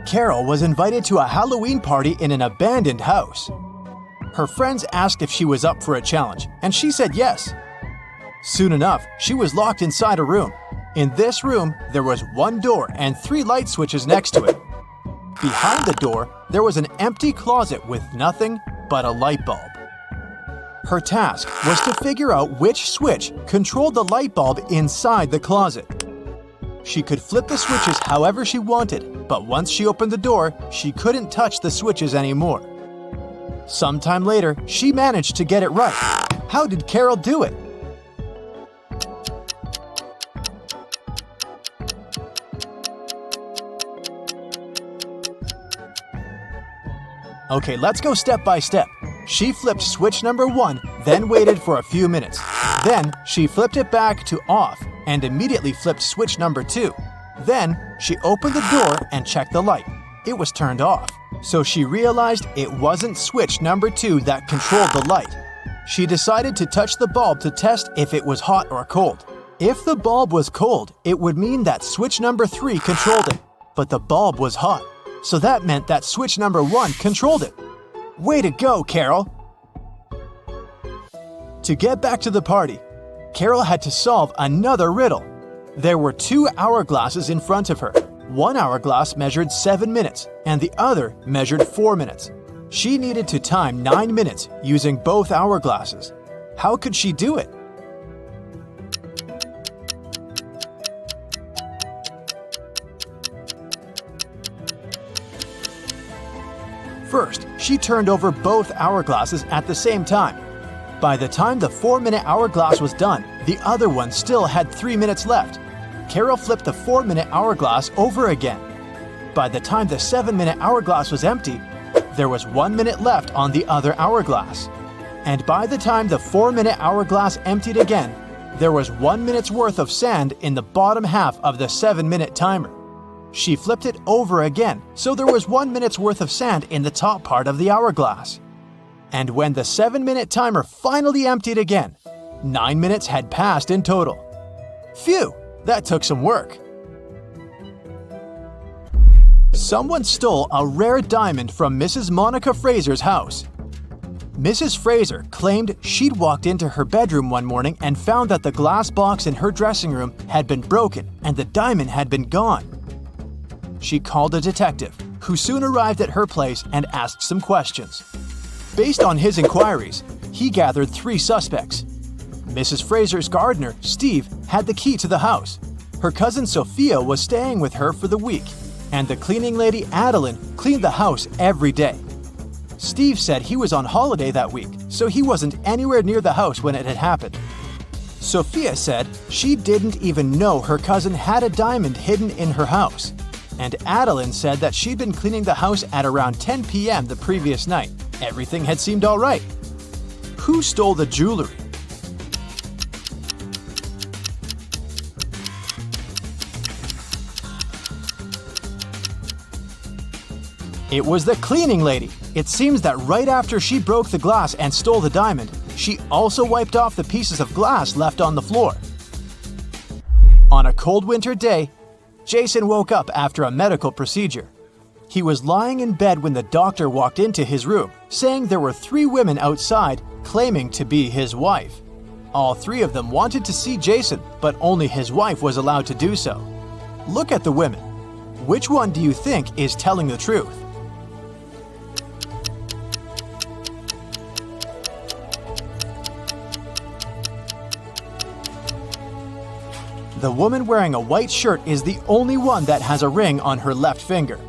Carol was invited to a Halloween party in an abandoned house. Her friends asked if she was up for a challenge, and she said yes. Soon enough, she was locked inside a room. In this room, there was one door and 3 light switches next to it. Behind the door, there was an empty closet with nothing but a light bulb. Her task was to figure out which switch controlled the light bulb inside the closet. She could flip the switches however she wanted, but once she opened the door, she couldn't touch the switches anymore. Sometime later, she managed to get it right. How did Carol do it? Okay, let's go step by step. She flipped switch number 1, then waited for a few minutes. Then, she flipped it back to off and immediately flipped switch number 2. Then, she opened the door and checked the light. It was turned off. So she realized it wasn't switch number 2 that controlled the light. She decided to touch the bulb to test if it was hot or cold. If the bulb was cold, it would mean that switch number 3 controlled it. But the bulb was hot. So that meant that switch number 1 controlled it. Way to go, Carol! To get back to the party, Carol had to solve another riddle. There were 2 hourglasses in front of her. One hourglass measured 7 minutes, and the other measured 4 minutes. She needed to time 9 minutes using both hourglasses. How could she do it? First, she turned over both hourglasses at the same time. By the time the 4-minute hourglass was done, the other one still had 3 minutes left. Carol flipped the 4-minute hourglass over again. By the time the 7-minute hourglass was empty, there was 1 minute left on the other hourglass. And by the time the 4-minute hourglass emptied again, there was 1 minute's worth of sand in the bottom half of the 7-minute timer. She flipped it over again, so there was 1 minute's worth of sand in the top part of the hourglass. And when the 7-minute timer finally emptied again, 9 minutes had passed in total. Phew, that took some work. Someone stole a rare diamond from Mrs. Monica Fraser's house. Mrs. Fraser claimed she'd walked into her bedroom one morning and found that the glass box in her dressing room had been broken and the diamond had been gone. She called a detective, who soon arrived at her place and asked some questions. Based on his inquiries, he gathered 3 suspects. Mrs. Fraser's gardener, Steve, had the key to the house. Her cousin Sophia was staying with her for the week, and the cleaning lady Adeline cleaned the house every day. Steve said he was on holiday that week, so he wasn't anywhere near the house when it had happened. Sophia said she didn't even know her cousin had a diamond hidden in her house. And Adeline said that she'd been cleaning the house at around 10 p.m. the previous night. Everything had seemed all right. Who stole the jewelry? It was the cleaning lady. It seems that right after she broke the glass and stole the diamond, she also wiped off the pieces of glass left on the floor. On a cold winter day, Jason woke up after a medical procedure. He was lying in bed when the doctor walked into his room, saying there were 3 women outside claiming to be his wife. All 3 of them wanted to see Jason, but only his wife was allowed to do so. Look at the women. Which one do you think is telling the truth? The woman wearing a white shirt is the only one that has a ring on her left finger.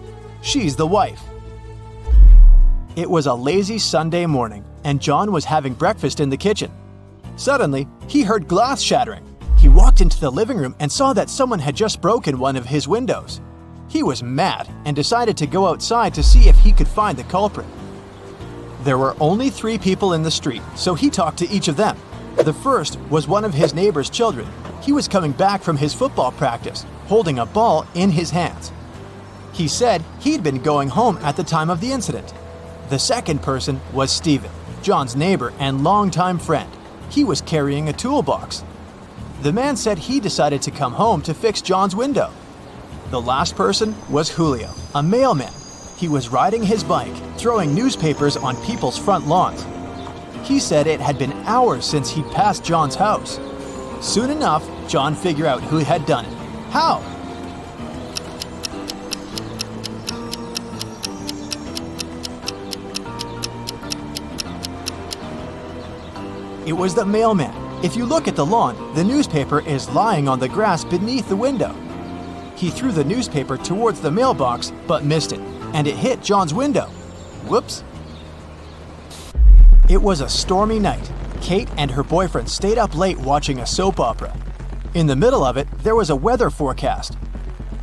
She's the wife. It was a lazy Sunday morning, and John was having breakfast in the kitchen. Suddenly, he heard glass shattering. He walked into the living room and saw that someone had just broken one of his windows. He was mad and decided to go outside to see if he could find the culprit. There were only 3 people in the street, so he talked to each of them. The first was one of his neighbor's children. He was coming back from his football practice, holding a ball in his hands. He said he'd been going home at the time of the incident. The second person was Stephen, John's neighbor and longtime friend. He was carrying a toolbox. The man said he decided to come home to fix John's window. The last person was Julio, a mailman. He was riding his bike, throwing newspapers on people's front lawns. He said it had been hours since he'd passed John's house. Soon enough, John figured out who had done it. How? It was the mailman. If you look at the lawn, the newspaper is lying on the grass beneath the window. He threw the newspaper towards the mailbox, but missed it, and it hit John's window. Whoops. It was a stormy night. Kate and her boyfriend stayed up late watching a soap opera. In the middle of it, there was a weather forecast.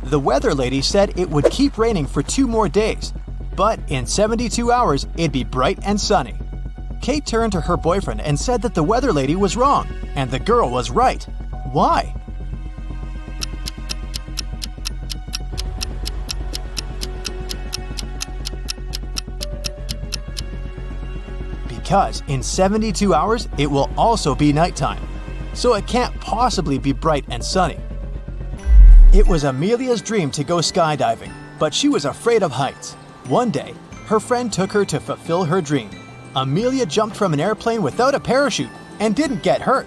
The weather lady said it would keep raining for 2 more days, but in 72 hours, it'd be bright and sunny. Kate turned to her boyfriend and said that the weather lady was wrong, and the girl was right. Why? Because in 72 hours, it will also be nighttime, so it can't possibly be bright and sunny. It was Amelia's dream to go skydiving, but she was afraid of heights. One day, her friend took her to fulfill her dream. Amelia jumped from an airplane without a parachute and didn't get hurt.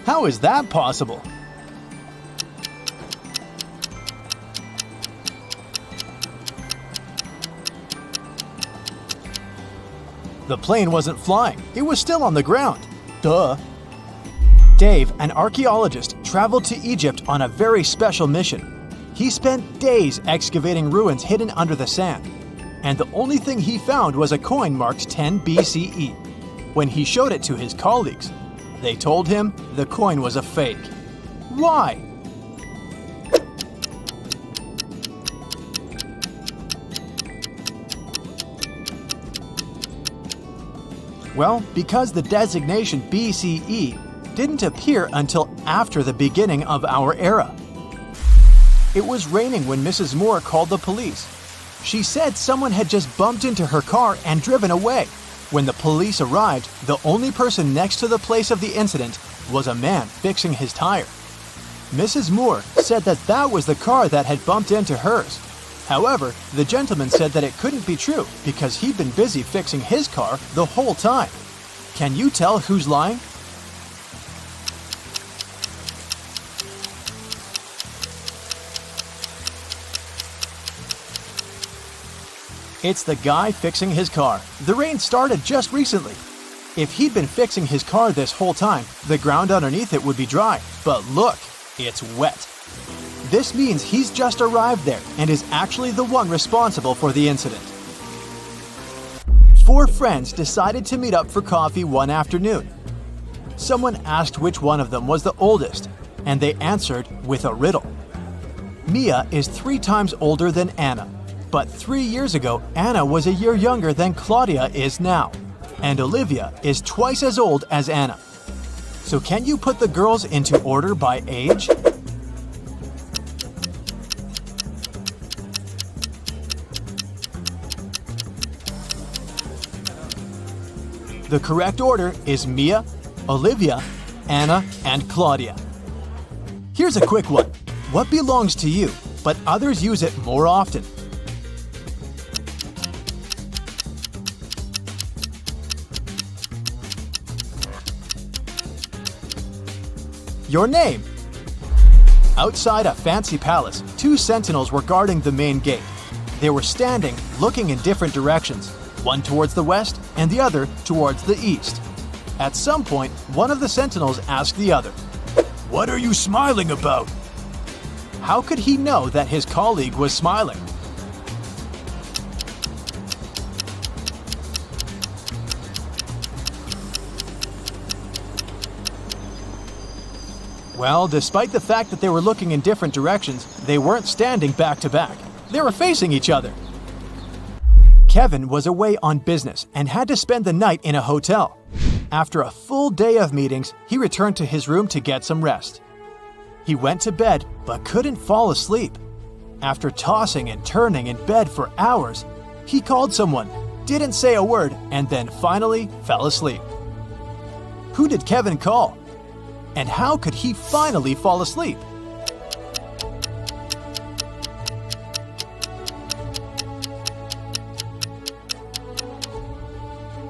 How is that possible? The plane wasn't flying, it was still on the ground. Duh. Dave, an archaeologist, traveled to Egypt on a very special mission. He spent days excavating ruins hidden under the sand, and the only thing he found was a coin marked 10 BCE. When he showed it to his colleagues, they told him the coin was a fake. Why? Well, because the designation BCE didn't appear until after the beginning of our era. It was raining when Mrs. Moore called the police. She said someone had just bumped into her car and driven away. When the police arrived, the only person next to the place of the incident was a man fixing his tire. Mrs. Moore said that that was the car that had bumped into hers. However, the gentleman said that it couldn't be true because he'd been busy fixing his car the whole time. Can you tell who's lying? It's the guy fixing his car. The rain started just recently. If he'd been fixing his car this whole time, the ground underneath it would be dry. But look, it's wet. This means he's just arrived there and is actually the one responsible for the incident. 4 friends decided to meet up for coffee one afternoon. Someone asked which one of them was the oldest, and they answered with a riddle. Mia is 3 times older than Anna, but 3 years ago, Anna was a year younger than Claudia is now, and Olivia is twice as old as Anna. So can you put the girls into order by age? The correct order is Mia, Olivia, Anna, and Claudia. Here's a quick one. What belongs to you, but others use it more often? Your name. Outside a fancy palace, 2 sentinels were guarding the main gate. They were standing, looking in different directions, one towards the west and the other towards the east. At some point, one of the sentinels asked the other, "What are you smiling about?" How could he know that his colleague was smiling? Well, despite the fact that they were looking in different directions, they weren't standing back to back. They were facing each other. Kevin was away on business and had to spend the night in a hotel. After a full day of meetings, he returned to his room to get some rest. He went to bed but couldn't fall asleep. After tossing and turning in bed for hours, he called someone, didn't say a word, and then finally fell asleep. Who did Kevin call? And how could he finally fall asleep?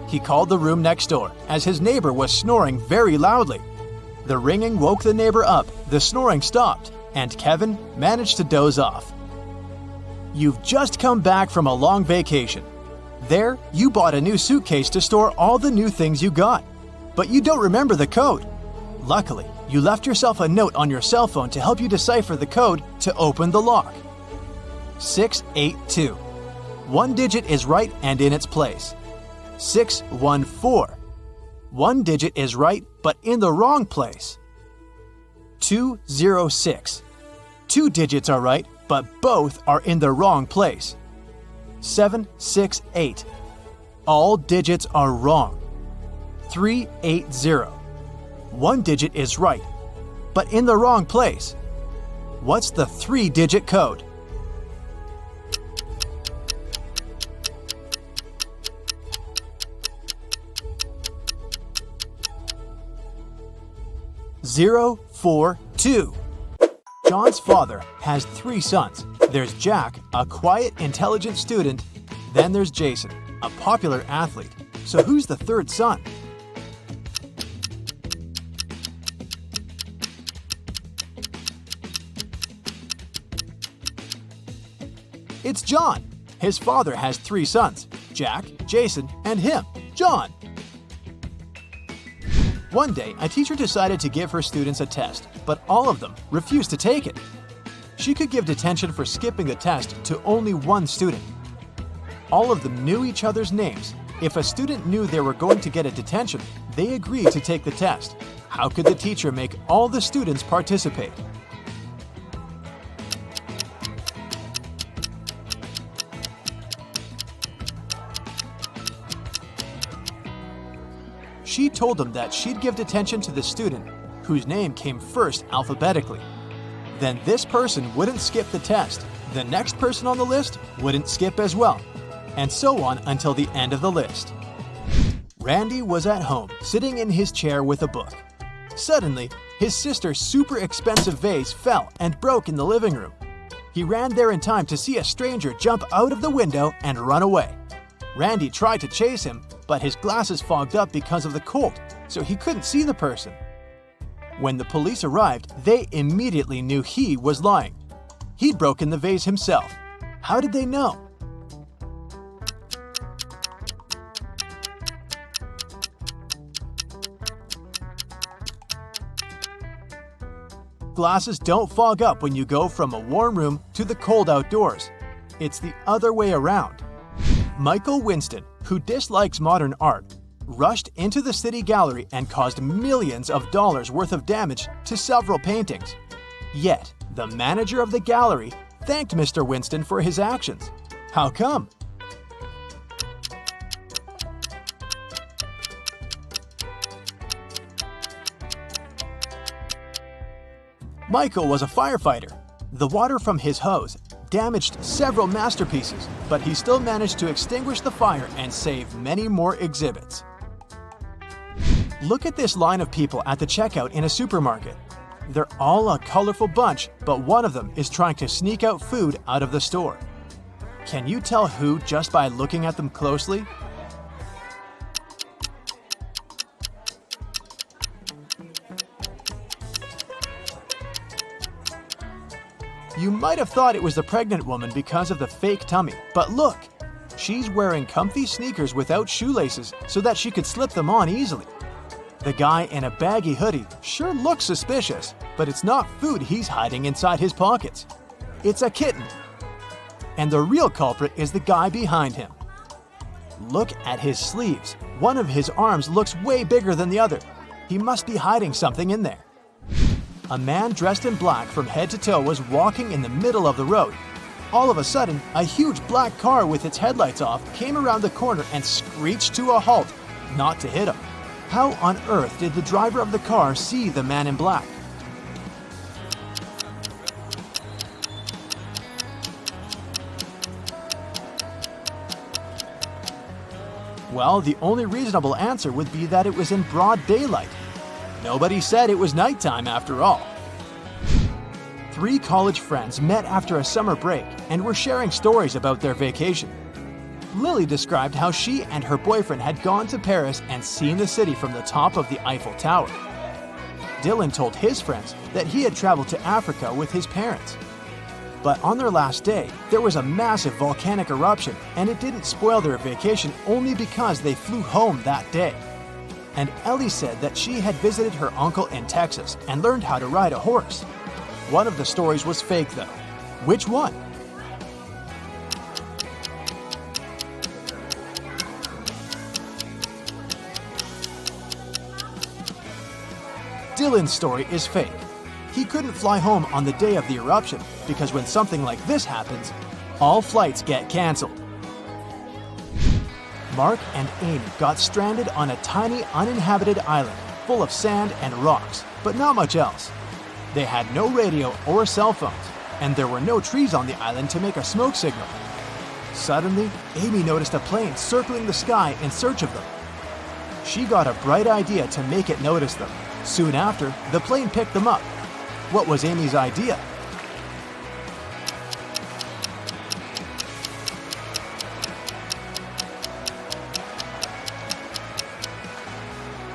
He called the room next door, as his neighbor was snoring very loudly. The ringing woke the neighbor up, the snoring stopped, and Kevin managed to doze off. You've just come back from a long vacation. There, you bought a new suitcase to store all the new things you got. But you don't remember the code. Luckily, you left yourself a note on your cell phone to help you decipher the code to open the lock. 682. One digit is right and in its place. 614. One digit is right but in the wrong place. 206. Two digits are right but both are in the wrong place. 768. All digits are wrong. 380. One digit is right but in the wrong place. What's the 3-digit code? Zero, 4, 2. John's father has 3 sons. There's Jack, a quiet, intelligent student. Then there's Jason, a popular athlete. So who's the 3rd son? It's John. His father has 3 sons, Jack, Jason, and him, John. One day, a teacher decided to give her students a test, but all of them refused to take it. She could give detention for skipping the test to only one student. All of them knew each other's names. If a student knew they were going to get a detention, they agreed to take the test. How could the teacher make all the students participate? She told them that she'd give detention to the student whose name came first alphabetically. Then this person wouldn't skip the test, the next person on the list wouldn't skip as well, and so on until the end of the list. Randy was at home, sitting in his chair with a book. Suddenly, his sister's super expensive vase fell and broke in the living room. He ran there in time to see a stranger jump out of the window and run away. Randy tried to chase him, but his glasses fogged up because of the cold, so he couldn't see the person. When the police arrived, they immediately knew he was lying. He'd broken the vase himself. How did they know? Glasses don't fog up when you go from a warm room to the cold outdoors. It's the other way around. Michael Winston, who dislikes modern art, rushed into the city gallery and caused millions of dollars worth of damage to several paintings. Yet, the manager of the gallery thanked Mr. Winston for his actions. How come? Michael was a firefighter. The water from his hose damaged several masterpieces, but he still managed to extinguish the fire and save many more exhibits. Look at this line of people at the checkout in a supermarket. They're all a colorful bunch, but one of them is trying to sneak out food out of the store. Can you tell who just by looking at them closely? You might have thought it was the pregnant woman because of the fake tummy, but look! She's wearing comfy sneakers without shoelaces so that she could slip them on easily. The guy in a baggy hoodie sure looks suspicious, but it's not food he's hiding inside his pockets. It's a kitten. And the real culprit is the guy behind him. Look at his sleeves. One of his arms looks way bigger than the other. He must be hiding something in there. A man dressed in black from head to toe was walking in the middle of the road. All of a sudden, a huge black car with its headlights off came around the corner and screeched to a halt, not to hit him. How on earth did the driver of the car see the man in black? Well, the only reasonable answer would be that it was in broad daylight. Nobody said it was nighttime after all. 3 college friends met after a summer break and were sharing stories about their vacation. Lily described how she and her boyfriend had gone to Paris and seen the city from the top of the Eiffel Tower. Dylan told his friends that he had traveled to Africa with his parents. But on their last day, there was a massive volcanic eruption, and it didn't spoil their vacation only because they flew home that day. And Ellie said that she had visited her uncle in Texas and learned how to ride a horse. One of the stories was fake though. Which one? Dylan's story is fake. He couldn't fly home on the day of the eruption because when something like this happens, all flights get cancelled. Mark and Amy got stranded on a tiny uninhabited island full of sand and rocks, but not much else. They had no radio or cell phones, and there were no trees on the island to make a smoke signal. Suddenly, Amy noticed a plane circling the sky in search of them. She got a bright idea to make it notice them. Soon after, the plane picked them up. What was Amy's idea?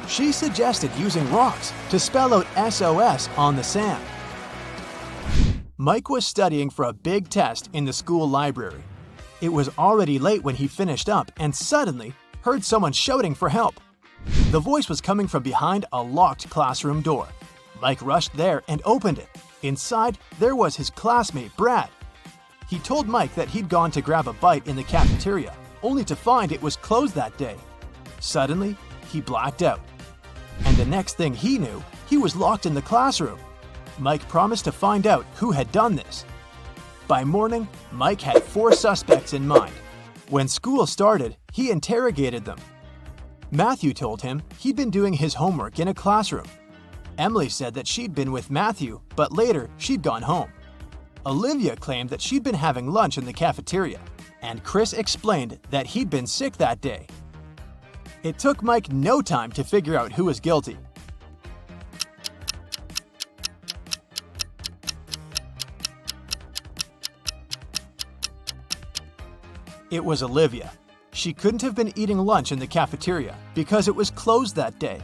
She suggested using rocks to spell out SOS on the sand. Mike was studying for a big test in the school library. It was already late when he finished up and suddenly heard someone shouting for help. The voice was coming from behind a locked classroom door. Mike rushed there and opened it. Inside, there was his classmate, Brad. He told Mike that he'd gone to grab a bite in the cafeteria, only to find it was closed that day. Suddenly, he blacked out. And the next thing he knew, he was locked in the classroom. Mike promised to find out who had done this. By morning, Mike had 4 suspects in mind. When school started, he interrogated them. Matthew told him he'd been doing his homework in a classroom. Emily said that she'd been with Matthew, but later she'd gone home. Olivia claimed that she'd been having lunch in the cafeteria, and Chris explained that he'd been sick that day. It took Mike no time to figure out who was guilty. It was Olivia. She couldn't have been eating lunch in the cafeteria because it was closed that day.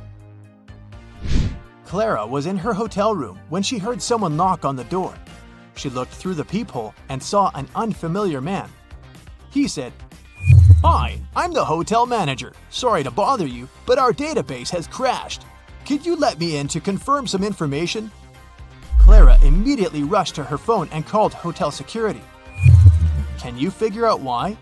Clara was in her hotel room when she heard someone knock on the door. She looked through the peephole and saw an unfamiliar man. He said, "Hi, I'm the hotel manager. Sorry to bother you, but our database has crashed. Could you let me in to confirm some information?" Clara immediately rushed to her phone and called hotel security. Can you figure out why?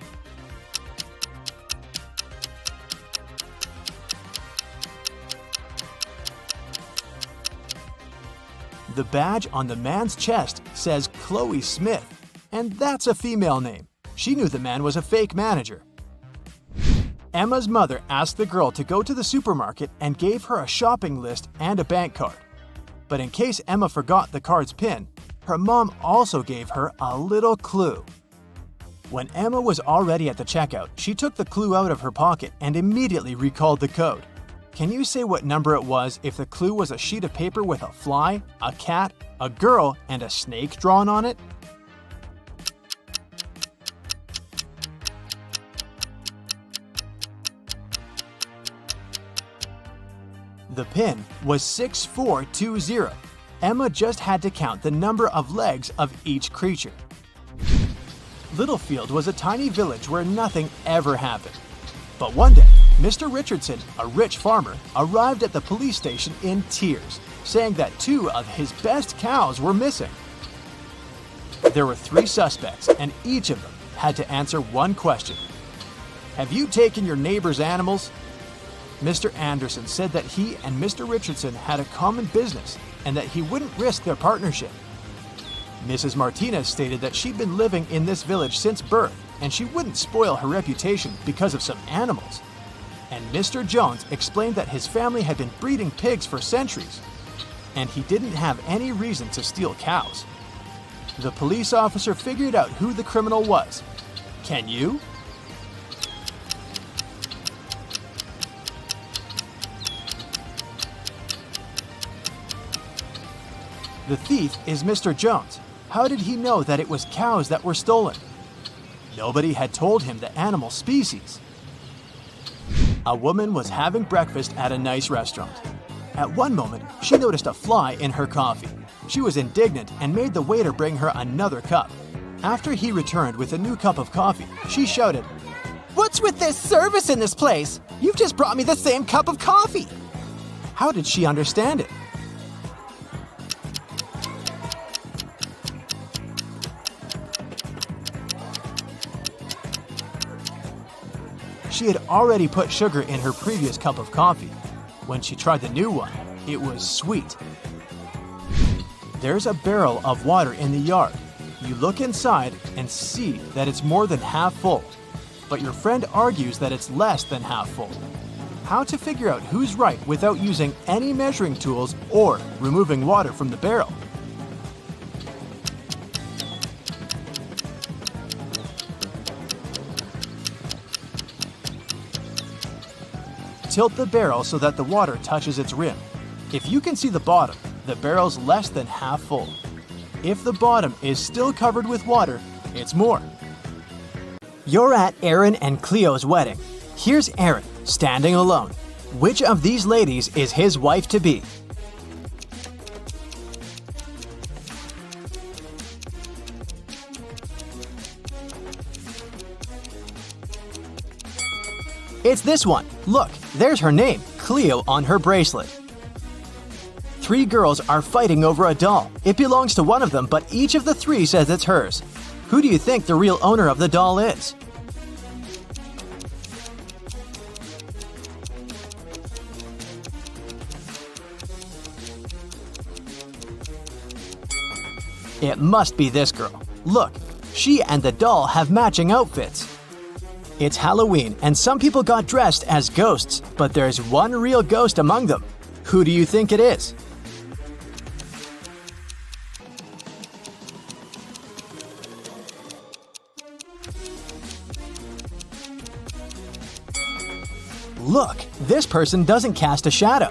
The badge on the man's chest says Chloe Smith, and that's a female name. She knew the man was a fake manager. Emma's mother asked the girl to go to the supermarket and gave her a shopping list and a bank card. But in case Emma forgot the card's PIN, her mom also gave her a little clue. When Emma was already at the checkout, she took the clue out of her pocket and immediately recalled the code. Can you say what number it was if the clue was a sheet of paper with a fly, a cat, a girl, and a snake drawn on it? The PIN was 6420. Emma just had to count the number of legs of each creature. Littlefield was a tiny village where nothing ever happened. But one day, Mr. Richardson, a rich farmer, arrived at the police station in tears, saying that 2 of his best cows were missing. There were 3 suspects, and each of them had to answer one question. Have you taken your neighbor's animals? Mr. Anderson said that he and Mr. Richardson had a common business and that he wouldn't risk their partnership. Mrs. Martinez stated that she'd been living in this village since birth and she wouldn't spoil her reputation because of some animals. And Mr. Jones explained that his family had been breeding pigs for centuries, and he didn't have any reason to steal cows. The police officer figured out who the criminal was. Can you? The thief is Mr. Jones. How did he know that it was cows that were stolen? Nobody had told him the animal species. A woman was having breakfast at a nice restaurant. At one moment, she noticed a fly in her coffee. She was indignant and made the waiter bring her another cup. After he returned with a new cup of coffee, she shouted, "What's with this service in this place? You've just brought me the same cup of coffee." How did she understand it? She had already put sugar in her previous cup of coffee. When she tried the new one, it was sweet. There's a barrel of water in the yard. You look inside and see that it's more than half full, but your friend argues that it's less than half full. How to figure out who's right without using any measuring tools or removing water from the barrel? Tilt the barrel so that the water touches its rim. If you can see the bottom, the barrel's less than half full. If the bottom is still covered with water, it's more. You're at Aaron and Cleo's wedding. Here's Aaron, standing alone. Which of these ladies is his wife-to-be? It's this one. Look, there's her name, Cleo, on her bracelet. 3 girls are fighting over a doll. It belongs to one of them, but each of the 3 says it's hers. Who do you think the real owner of the doll is? It must be this girl. Look, she and the doll have matching outfits. It's Halloween, and some people got dressed as ghosts, but there's one real ghost among them. Who do you think it is? Look, this person doesn't cast a shadow.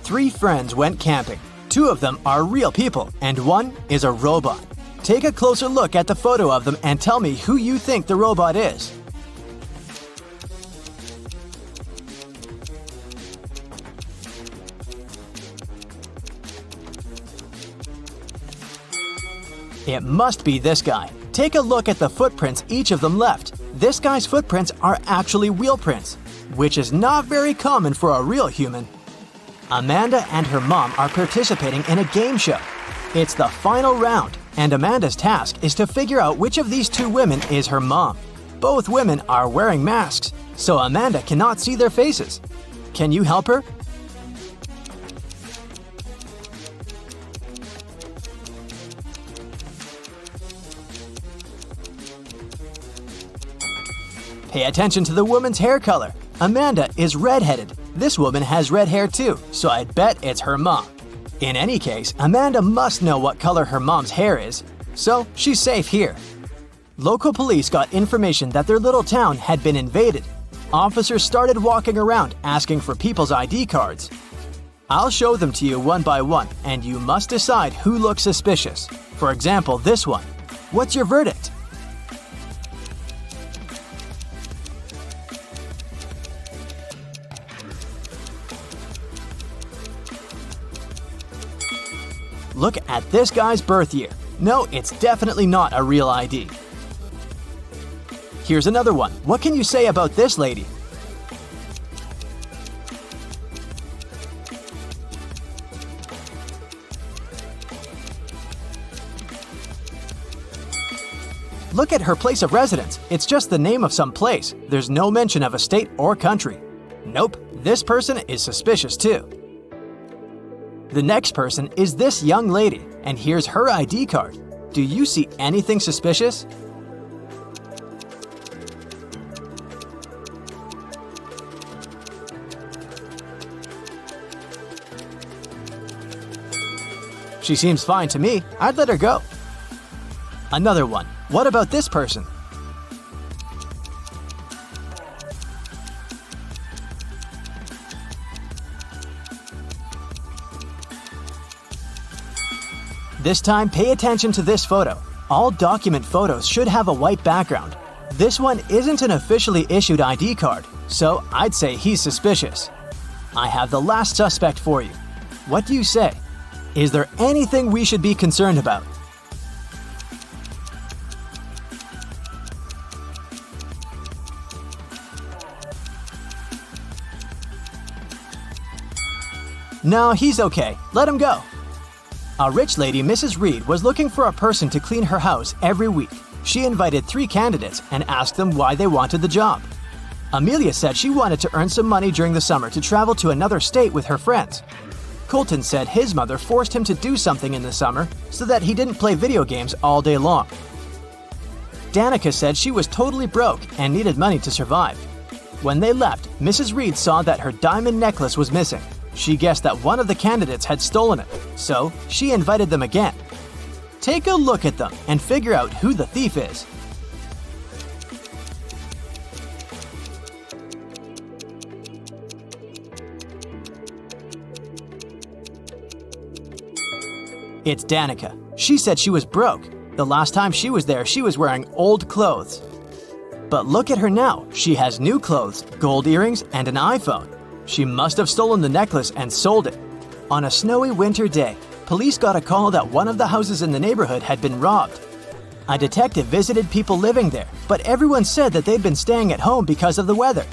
3 friends went camping. 2 of them are real people, and 1 is a robot. Take a closer look at the photo of them and tell me who you think the robot is. It must be this guy. Take a look at the footprints each of them left. This guy's footprints are actually wheel prints, which is not very common for a real human. Amanda and her mom are participating in a game show. It's the final round, and Amanda's task is to figure out which of these 2 women is her mom. Both women are wearing masks, so Amanda cannot see their faces. Can you help her? Pay attention to the woman's hair color. Amanda is redheaded. This woman has red hair too, so I'd bet it's her mom. In any case, Amanda must know what color her mom's hair is, so she's safe here. Local police got information that their little town had been invaded. Officers started walking around asking for people's ID cards. I'll show them to you one by one, and you must decide who looks suspicious. For example, this one. What's your verdict? Look at this guy's birth year. No, it's definitely not a real ID. Here's another one. What can you say about this lady? Look at her place of residence. It's just the name of some place. There's no mention of a state or country. Nope, this person is suspicious too. The next person is this young lady, and here's her ID card. Do you see anything suspicious? She seems fine to me. I'd let her go. Another one. What about this person? This time, pay attention to this photo. All document photos should have a white background. This one isn't an officially issued ID card, so I'd say he's suspicious. I have the last suspect for you. What do you say? Is there anything we should be concerned about? No, he's okay. Let him go. A rich lady, Mrs. Reed, was looking for a person to clean her house every week. She invited 3 candidates and asked them why they wanted the job. Amelia said she wanted to earn some money during the summer to travel to another state with her friends. Colton said his mother forced him to do something in the summer so that he didn't play video games all day long. Danica said she was totally broke and needed money to survive. When they left, Mrs. Reed saw that her diamond necklace was missing. She guessed that one of the candidates had stolen it, so she invited them again. Take a look at them and figure out who the thief is. It's Danica. She said she was broke. The last time she was there, she was wearing old clothes. But look at her now. She has new clothes, gold earrings, and an iPhone. She must have stolen the necklace and sold it. On a snowy winter day, police got a call that one of the houses in the neighborhood had been robbed. A detective visited people living there, but everyone said that they'd been staying at home because of the weather.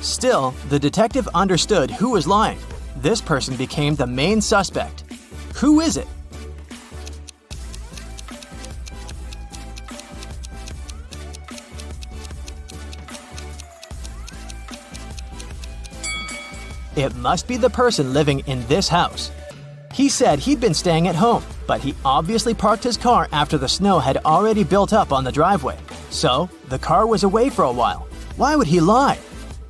Still, the detective understood who was lying. This person became the main suspect. Who is it? It must be the person living in this house. He said he'd been staying at home, but he obviously parked his car after the snow had already built up on the driveway. So, the car was away for a while. Why would he lie?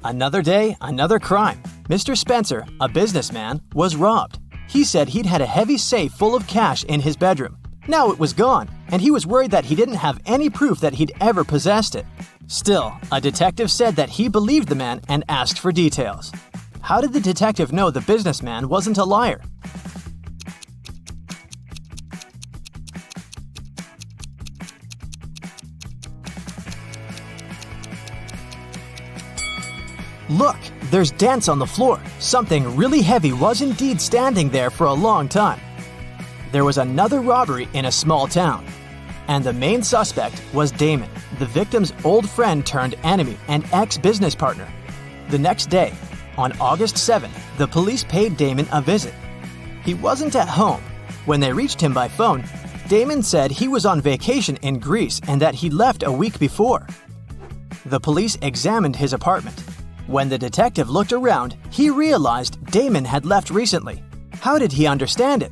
Another day, another crime. Mr. Spencer, a businessman, was robbed. He said he'd had a heavy safe full of cash in his bedroom. Now it was gone, and he was worried that he didn't have any proof that he'd ever possessed it. Still, a detective said that he believed the man and asked for details. How did the detective know the businessman wasn't a liar? Look, there's dents on the floor. Something really heavy was indeed standing there for a long time. There was another robbery in a small town, and the main suspect was Damon, the victim's old friend turned enemy and ex-business partner. The next day, on August 7th, the police paid Damon a visit. He wasn't at home. When they reached him by phone, Damon said he was on vacation in Greece and that he left a week before. The police examined his apartment. When the detective looked around, he realized Damon had left recently. How did he understand it?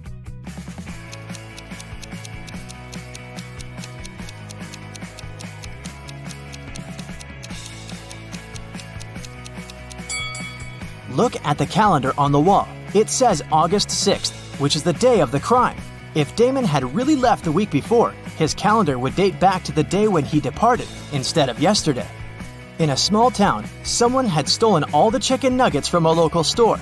Look at the calendar on the wall. It says August 6th, which is the day of the crime. If Damon had really left the week before, his calendar would date back to the day when he departed instead of yesterday. In a small town, someone had stolen all the chicken nuggets from a local store.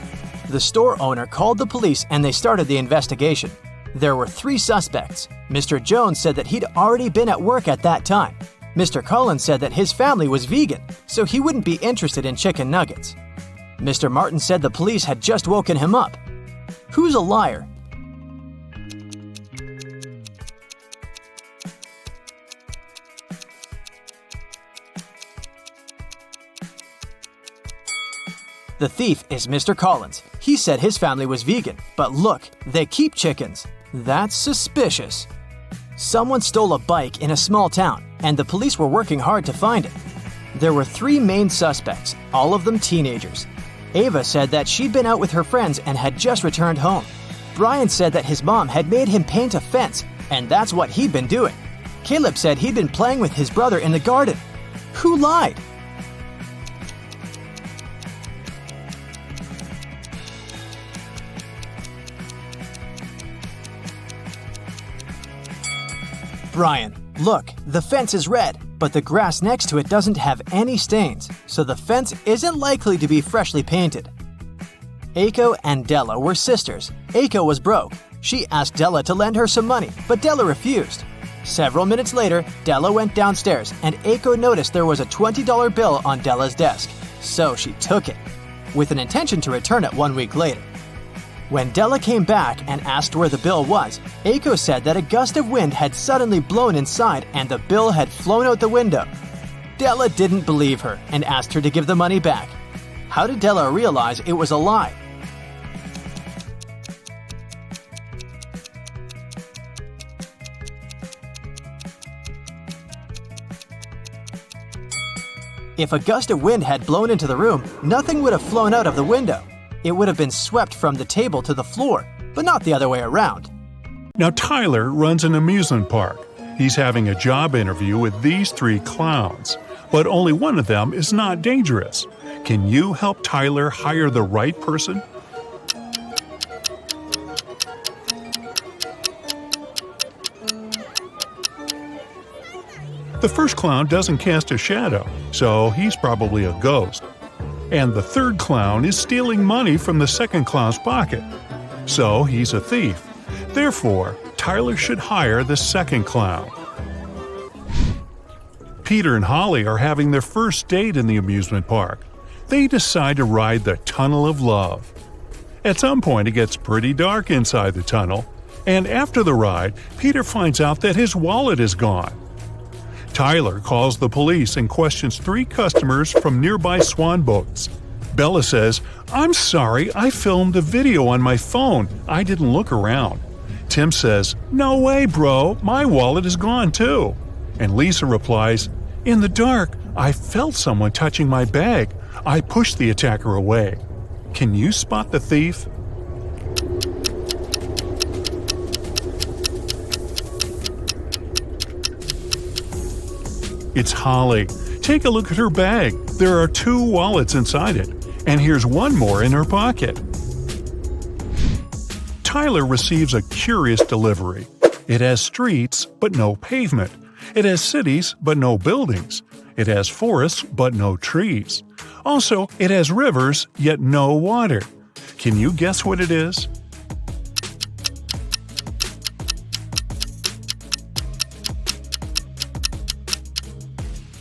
The store owner called the police and they started the investigation. There were 3 suspects. Mr. Jones said that he'd already been at work at that time. Mr. Collins said that his family was vegan, so he wouldn't be interested in chicken nuggets. Mr. Martin said the police had just woken him up. Who's a liar? The thief is Mr. Collins. He said his family was vegan, but look, they keep chickens. That's suspicious. Someone stole a bike in a small town, and the police were working hard to find it. There were 3 main suspects, all of them teenagers. Ava said that she'd been out with her friends and had just returned home. Brian said that his mom had made him paint a fence, and that's what he'd been doing. Caleb said he'd been playing with his brother in the garden. Who lied? Brian, look, the fence is red, but the grass next to it doesn't have any stains, so the fence isn't likely to be freshly painted. Aiko and Della were sisters. Aiko was broke. She asked Della to lend her some money, but Della refused. Several minutes later, Della went downstairs and Aiko noticed there was a $20 bill on Della's desk, so she took it, with an intention to return it 1 week later. When Della came back and asked where the bill was, Aiko said that a gust of wind had suddenly blown inside and the bill had flown out the window. Della didn't believe her and asked her to give the money back. How did Della realize it was a lie? If a gust of wind had blown into the room, nothing would have flown out of the window. It would have been swept from the table to the floor, but not the other way around. Now Tyler runs an amusement park. He's having a job interview with these 3 clowns, but only one of them is not dangerous. Can you help Tyler hire the right person? The first clown doesn't cast a shadow, so he's probably a ghost. And the third clown is stealing money from the second clown's pocket, so he's a thief. Therefore, Tyler should hire the second clown. Peter and Holly are having their first date in the amusement park. They decide to ride the Tunnel of Love. At some point, it gets pretty dark inside the tunnel, and after the ride, Peter finds out that his wallet is gone. Tyler calls the police and questions 3 customers from nearby swan boats. Bella says, "I'm sorry, I filmed a video on my phone. I didn't look around." Tim says, "No way, bro, my wallet is gone too." And Lisa replies, "In the dark, I felt someone touching my bag. I pushed the attacker away." Can you spot the thief? It's Holly. Take a look at her bag. There are 2 wallets inside it, and here's one more in her pocket. Tyler receives a curious delivery. It has streets, but no pavement. It has cities, but no buildings. It has forests, but no trees. Also, it has rivers, yet no water. Can you guess what it is?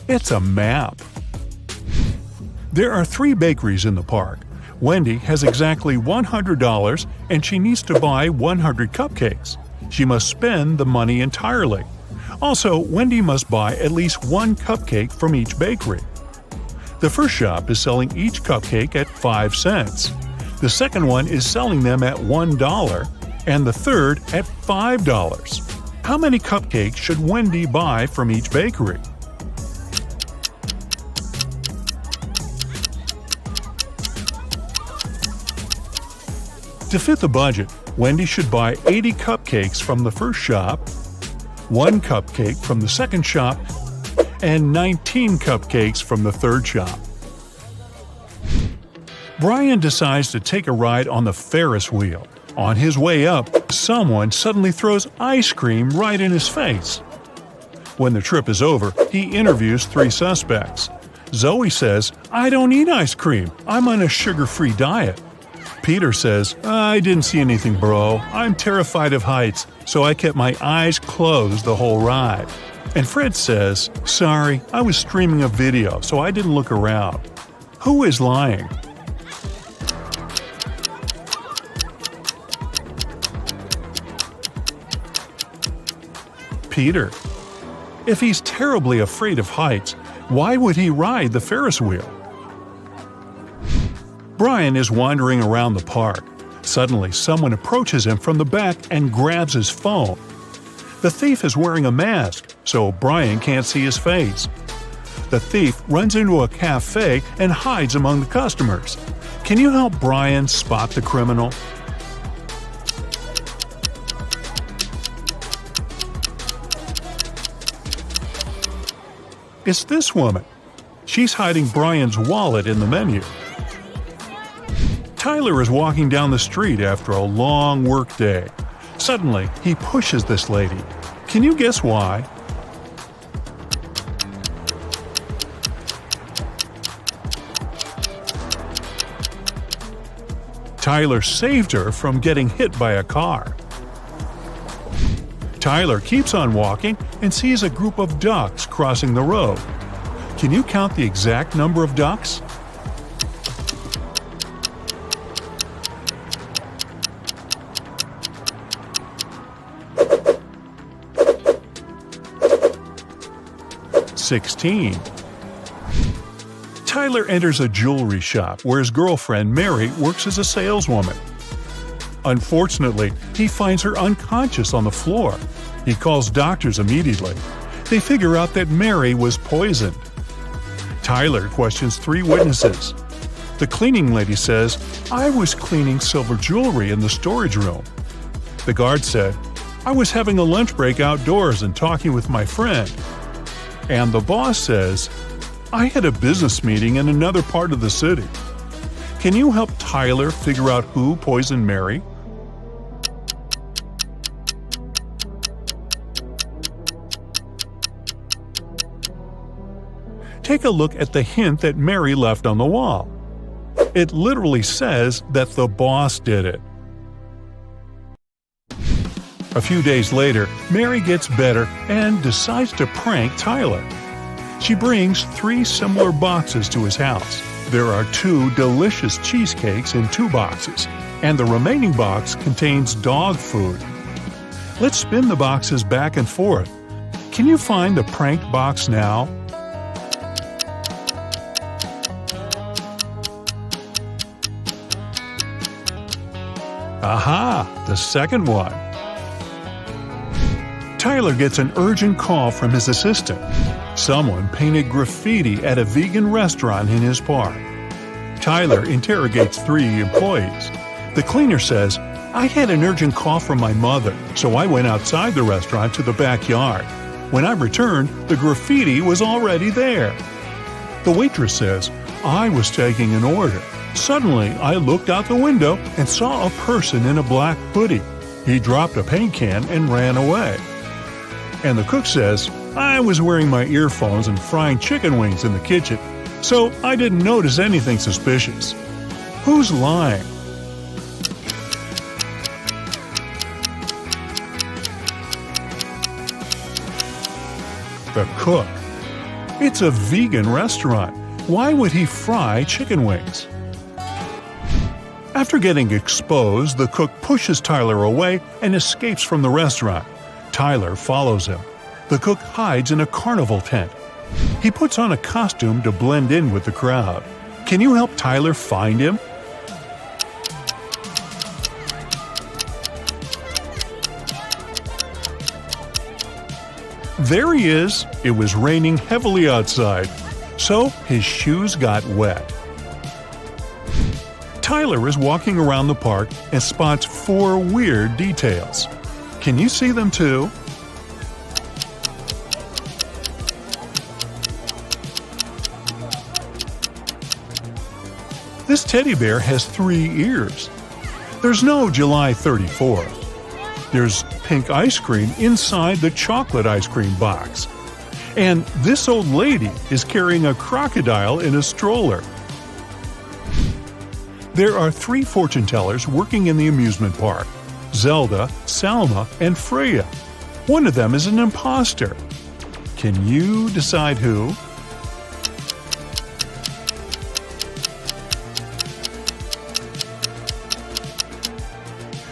It's a map. There are 3 bakeries in the park. Wendy has exactly $100 and she needs to buy 100 cupcakes. She must spend the money entirely. Also, Wendy must buy at least 1 cupcake from each bakery. The first shop is selling each cupcake at 5 cents. The second one is selling them at $1, and the third at $5. How many cupcakes should Wendy buy from each bakery? To fit the budget, Wendy should buy 80 cupcakes from the first shop, 1 cupcake from the second shop, and 19 cupcakes from the third shop. Brian decides to take a ride on the Ferris wheel. On his way up, someone suddenly throws ice cream right in his face. When the trip is over, he interviews 3 suspects. Zoe says, "I don't eat ice cream. I'm on a sugar-free diet." Peter says, "I didn't see anything, bro. I'm terrified of heights, so I kept my eyes closed the whole ride." And Fred says, "Sorry, I was streaming a video, so I didn't look around." Who is lying? Peter. If he's terribly afraid of heights, why would he ride the Ferris wheel? Brian is wandering around the park. Suddenly, someone approaches him from the back and grabs his phone. The thief is wearing a mask, so Brian can't see his face. The thief runs into a cafe and hides among the customers. Can you help Brian spot the criminal? It's this woman. She's hiding Brian's wallet in the menu. Tyler is walking down the street after a long workday. Suddenly, he pushes this lady. Can you guess why? Tyler saved her from getting hit by a car. Tyler keeps on walking and sees a group of ducks crossing the road. Can you count the exact number of ducks? $16. Tyler enters a jewelry shop where his girlfriend Mary works as a saleswoman. Unfortunately, he finds her unconscious on the floor. He calls doctors immediately. They figure out that Mary was poisoned. Tyler questions 3 witnesses. The cleaning lady says, "I was cleaning silver jewelry in the storage room." The guard said, "I was having a lunch break outdoors and talking with my friend." And the boss says, "I had a business meeting in another part of the city." Can you help Tyler figure out who poisoned Mary? Take a look at the hint that Mary left on the wall. It literally says that the boss did it. A few days later, Mary gets better and decides to prank Tyler. She brings 3 similar boxes to his house. There are 2 delicious cheesecakes in 2 boxes, and the remaining box contains dog food. Let's spin the boxes back and forth. Can you find the pranked box now? Aha! The second one. Tyler gets an urgent call from his assistant. Someone painted graffiti at a vegan restaurant in his park. Tyler interrogates 3 employees. The cleaner says, "I had an urgent call from my mother, so I went outside the restaurant to the backyard. When I returned, the graffiti was already there." The waitress says, "I was taking an order. Suddenly, I looked out the window and saw a person in a black hoodie. He dropped a paint can and ran away." And the cook says, "I was wearing my earphones and frying chicken wings in the kitchen, so I didn't notice anything suspicious." Who's lying? The cook. It's a vegan restaurant. Why would he fry chicken wings? After getting exposed, the cook pushes Tyler away and escapes from the restaurant. Tyler follows him. The cook hides in a carnival tent. He puts on a costume to blend in with the crowd. Can you help Tyler find him? There he is. It was raining heavily outside, so his shoes got wet. Tyler is walking around the park and spots 4 weird details. Can you see them too? This teddy bear has 3 ears. There's no July 34th. There's pink ice cream inside the chocolate ice cream box. And this old lady is carrying a crocodile in a stroller. There are 3 fortune tellers working in the amusement park: Zelda, Salma, and Freya. One of them is an imposter. Can you decide who?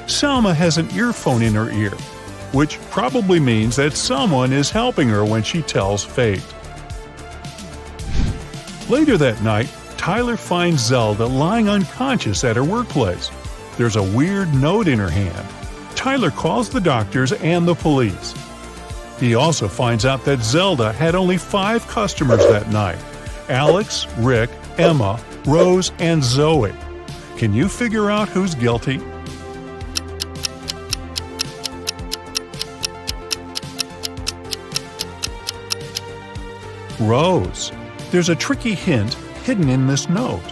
Salma has an earphone in her ear, which probably means that someone is helping her when she tells fate. Later that night, Tyler finds Zelda lying unconscious at her workplace. There's a weird note in her hand. Tyler calls the doctors and the police. He also finds out that Zelda had only 5 customers that night: Alex, Rick, Emma, Rose, and Zoe. Can you figure out who's guilty? Rose. There's a tricky hint hidden in this note.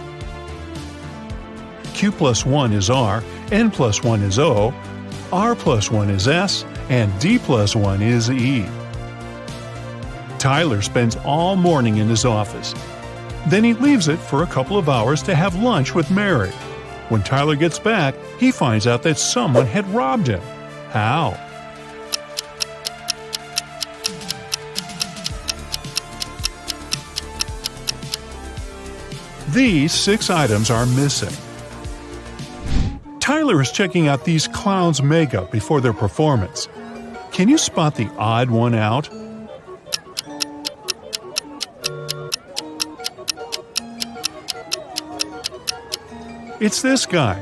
Q plus 1 is R, N plus 1 is O, R plus 1 is S, and D plus 1 is E. Tyler spends all morning in his office. Then he leaves it for a couple of hours to have lunch with Mary. When Tyler gets back, he finds out that someone had robbed him. How? These 6 items are missing. Tyler is checking out these clowns' makeup before their performance. Can you spot the odd one out? It's this guy.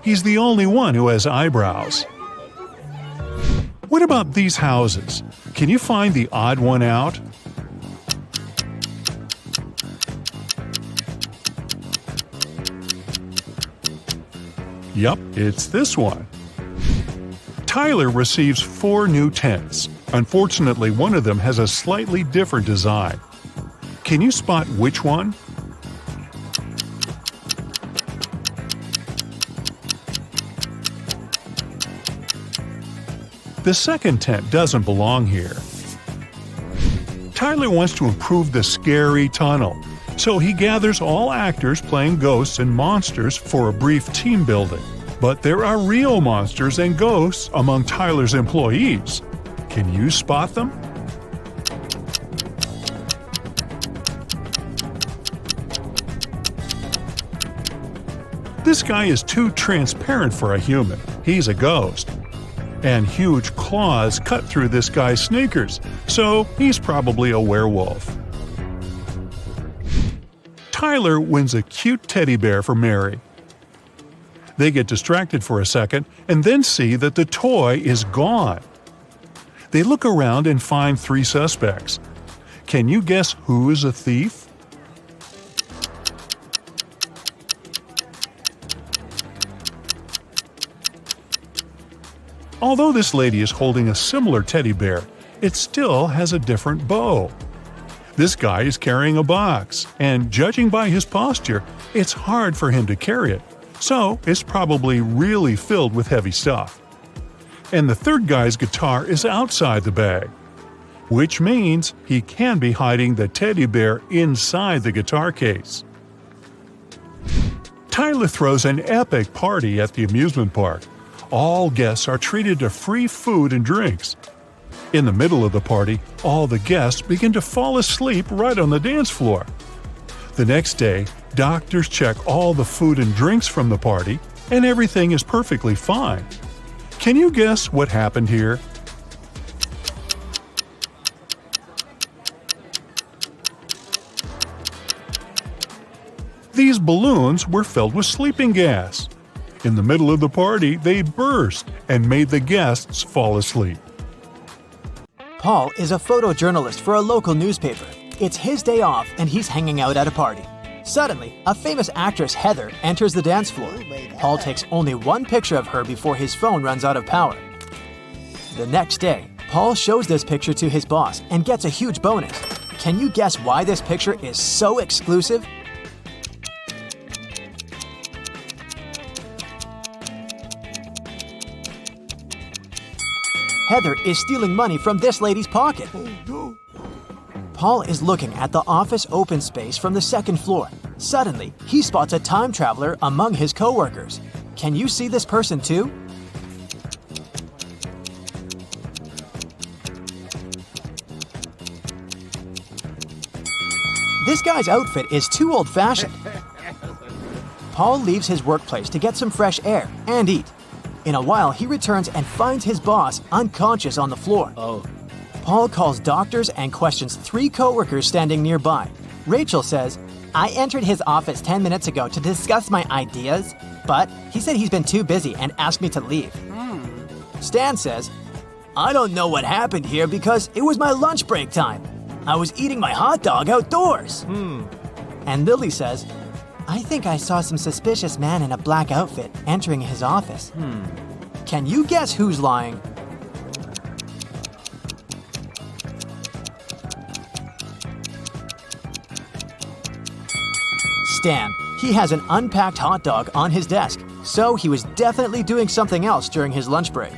He's the only one who has eyebrows. What about these houses? Can you find the odd one out? Yup, it's this one. Tyler receives 4 new tents. Unfortunately, one of them has a slightly different design. Can you spot which one? The second tent doesn't belong here. Tyler wants to improve the scary tunnel, so he gathers all actors playing ghosts and monsters for a brief team building. But there are real monsters and ghosts among Tyler's employees. Can you spot them? This guy is too transparent for a human. He's a ghost. And huge claws cut through this guy's sneakers, so he's probably a werewolf. Tyler wins a cute teddy bear for Mary. They get distracted for a second and then see that the toy is gone. They look around and find 3 suspects. Can you guess who is a thief? Although this lady is holding a similar teddy bear, it still has a different bow. This guy is carrying a box, and judging by his posture, it's hard for him to carry it, so it's probably really filled with heavy stuff. And the third guy's guitar is outside the bag, which means he can be hiding the teddy bear inside the guitar case. Tyler throws an epic party at the amusement park. All guests are treated to free food and drinks. In the middle of the party, all the guests begin to fall asleep right on the dance floor. The next day, doctors check all the food and drinks from the party, and everything is perfectly fine. Can you guess what happened here? These balloons were filled with sleeping gas. In the middle of the party, they burst and made the guests fall asleep. Paul is a photojournalist for a local newspaper. It's his day off and he's hanging out at a party. Suddenly, a famous actress, Heather, enters the dance floor. Paul takes only one picture of her before his phone runs out of power. The next day, Paul shows this picture to his boss and gets a huge bonus. Can you guess why this picture is so exclusive? Heather is stealing money from this lady's pocket. Paul is looking at the office open space from the second floor. Suddenly, he spots a time traveler among his coworkers. Can you see this person too? This guy's outfit is too old-fashioned. Paul leaves his workplace to get some fresh air and eat. In a while, he returns and finds his boss unconscious on the floor. Paul calls doctors and questions 3 coworkers standing nearby. Rachel says, "I entered his office 10 minutes ago to discuss my ideas, but he said he's been too busy and asked me to leave." Stan says, "I don't know what happened here because it was my lunch break time. I was eating my hot dog outdoors." And Lily says, "I think I saw some suspicious man in a black outfit entering his office." Can you guess who's lying? Stan. He has an unpacked hot dog on his desk, so he was definitely doing something else during his lunch break.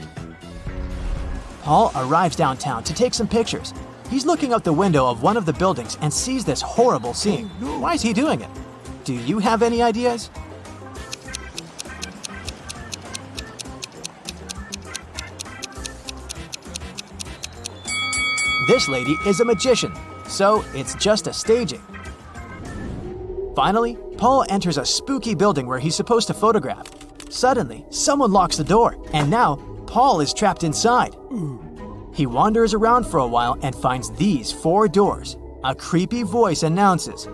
Paul arrives downtown to take some pictures. He's looking out the window of one of the buildings and sees this horrible scene. Why is he doing it? Do you have any ideas? This lady is a magician, so it's just a staging. Finally, Paul enters a spooky building where he's supposed to photograph. Suddenly, someone locks the door, and now Paul is trapped inside. He wanders around for a while and finds these 4 doors. A creepy voice announces,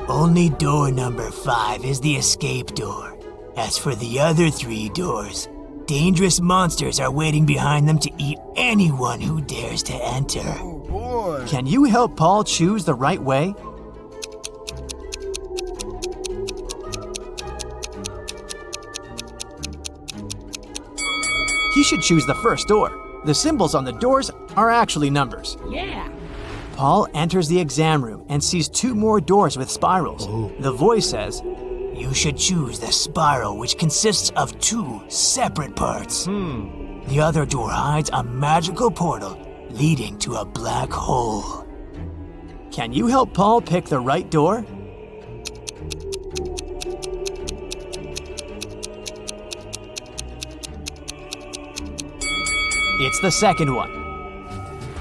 "Only door number 5 is the escape door. As for the other 3 doors, dangerous monsters are waiting behind them to eat anyone who dares to enter." Oh boy. Can you help Paul choose the right way? He should choose the first door. The symbols on the doors are actually numbers. Yeah. Paul enters the exam room and sees 2 more doors with spirals. The voice says, You should choose the spiral, which consists of 2 separate parts. The other door hides a magical portal leading to a black hole. Can you help Paul pick the right door? It's the second one.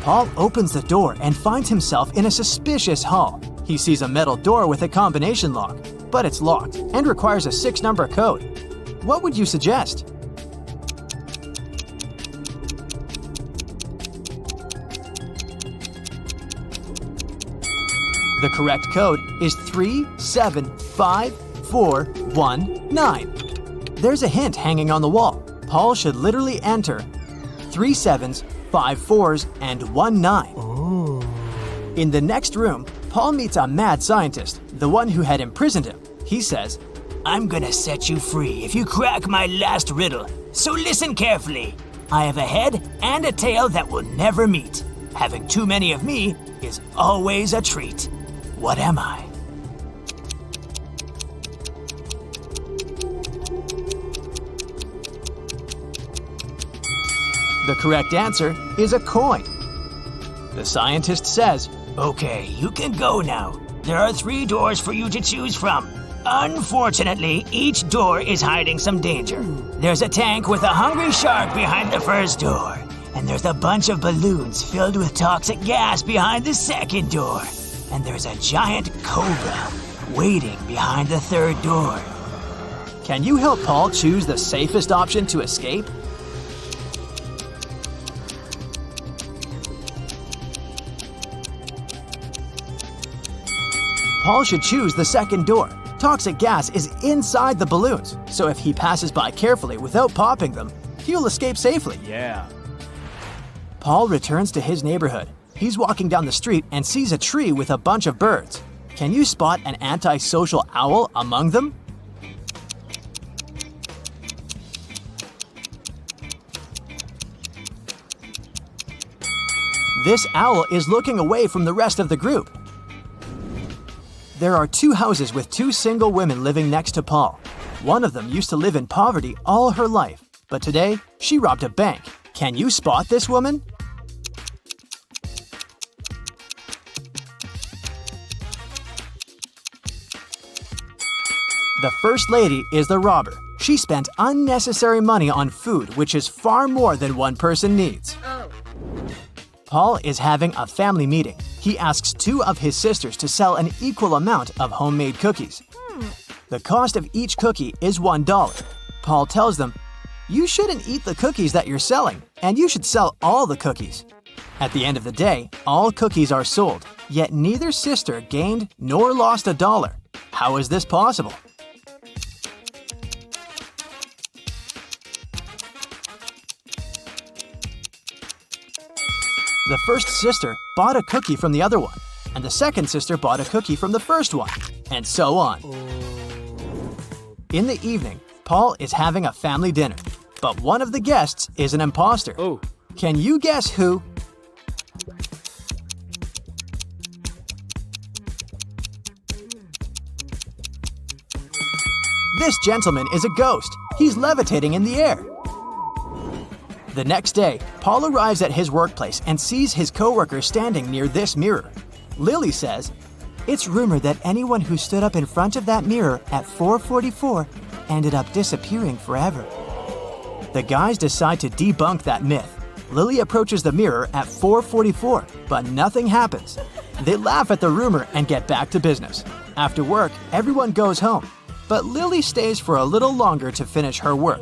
Paul opens the door and finds himself in a suspicious hall. He sees a metal door with a combination lock, but it's locked and requires a 6-number code. What would you suggest? The correct code is 375419. There's a hint hanging on the wall. Paul should literally enter 3 7s, 5 4s, and 1 9. In the next room, Paul meets a mad scientist, the one who had imprisoned him. He says, I'm gonna set you free if you crack my last riddle. So listen carefully. I have a head and a tail that will never meet. Having too many of me is always a treat. What am I? the correct answer is a coin. The scientist says, Okay, you can go now. There are 3 doors for you to choose from. Unfortunately, each door is hiding some danger. There's a tank with a hungry shark behind the first door. And there's a bunch of balloons filled with toxic gas behind the second door. And there's a giant cobra waiting behind the third door. Can you help Paul choose the safest option to escape? Paul should choose the second door. Toxic gas is inside the balloons, so if he passes by carefully without popping them, he'll escape safely. Yeah. Paul returns to his neighborhood. He's walking down the street and sees a tree with a bunch of birds. Can you spot an antisocial owl among them? This owl is looking away from the rest of the group. There are 2 houses with 2 single women living next to Paul. One of them used to live in poverty all her life, but today she robbed a bank. Can you spot this woman? The first lady is the robber. She spent unnecessary money on food, which is far more than one person needs. Paul is having a family meeting. He asks 2 of his sisters to sell an equal amount of homemade cookies. The cost of each cookie is $1. Paul tells them, "You shouldn't eat the cookies that you're selling, and you should sell all the cookies." At the end of the day, all cookies are sold, yet neither sister gained nor lost $1. How is this possible? The first sister bought a cookie from the other one, and the second sister bought a cookie from the first one, and so on. In the evening, Paul is having a family dinner, but one of the guests is an imposter. Can you guess who? This gentleman is a ghost. He's levitating in the air. The next day, Paul arrives at his workplace and sees his coworker standing near this mirror. Lily says, "It's rumored that anyone who stood up in front of that mirror at 4:44 ended up disappearing forever." The guys decide to debunk that myth. Lily approaches the mirror at 4:44, but nothing happens. They laugh at the rumor and get back to business. After work, everyone goes home, but Lily stays for a little longer to finish her work.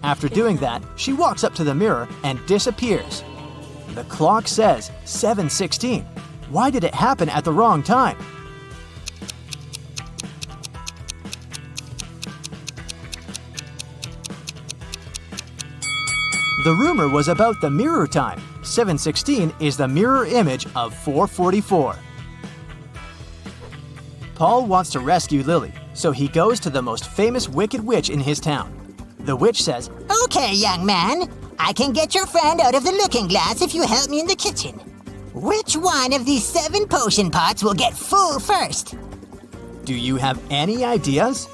After doing that, she walks up to the mirror and disappears. The clock says 7:16. Why did it happen at the wrong time? The rumor was about the mirror time. 7:16 is the mirror image of 4:44. Paul wants to rescue Lily, so he goes to the most famous wicked witch in his town. The witch says, Okay, young man. I can get your friend out of the looking glass if you help me in the kitchen. Which one of these 7 potion pots will get full first? "Do you have any ideas?"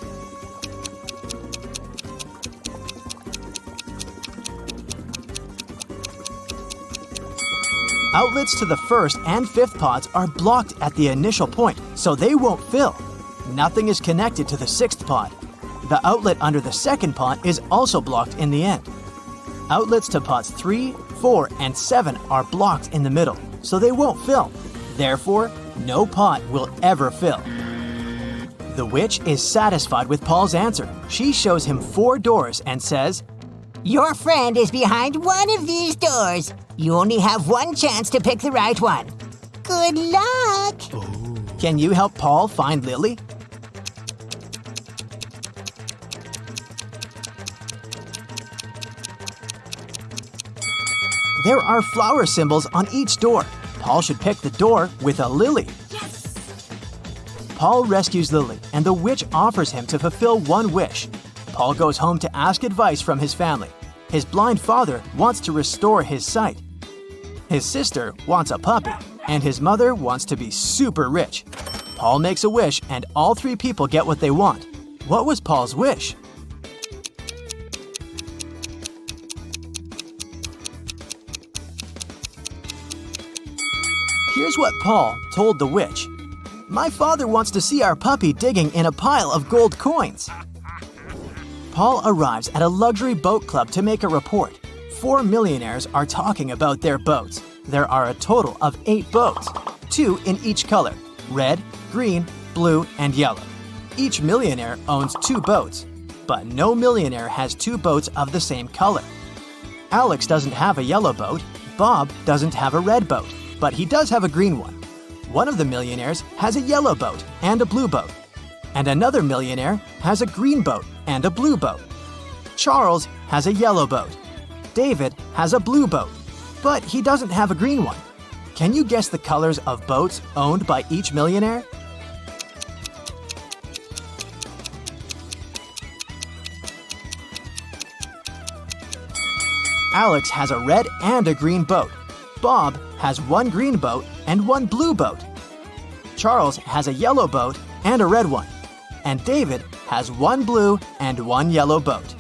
Outlets to the first and fifth pots are blocked at the initial point, so they won't fill. Nothing is connected to the sixth pot. The outlet under the second pot is also blocked in the end. Outlets to pots 3, 4, and 7 are blocked in the middle, so they won't fill. Therefore, no pot will ever fill. The witch is satisfied with Paul's answer. She shows him 4 doors and says, Your friend is behind one of these doors. You only have one chance to pick the right one. Good luck! "Can you help Paul find Lily?" There are flower symbols on each door. Paul should pick the door with a lily. Yes! Paul rescues Lily, and the witch offers him to fulfill one wish. Paul goes home to ask advice from his family. His blind father wants to restore his sight. His sister wants a puppy, and his mother wants to be super rich. Paul makes a wish, and all 3 people get what they want. What was Paul's wish? Here's what Paul told the witch. "My father wants to see our puppy digging in a pile of gold coins." Paul arrives at a luxury boat club to make a report. 4 millionaires are talking about their boats. There are a total of 8 boats, 2 in each color: red, green, blue, and yellow. Each millionaire owns 2 boats, but no millionaire has 2 boats of the same color. Alex doesn't have a yellow boat, Bob doesn't have a red boat, but he does have a green one. One of the millionaires has a yellow boat and a blue boat, and another millionaire has a green boat and a blue boat. Charles has a yellow boat. David has a blue boat, but he doesn't have a green one. Can you guess the colors of boats owned by each millionaire? Alex has a red and a green boat. Bob has 1 green boat and 1 blue boat. Charles has a yellow boat and a red one. And David has 1 blue and 1 yellow boat.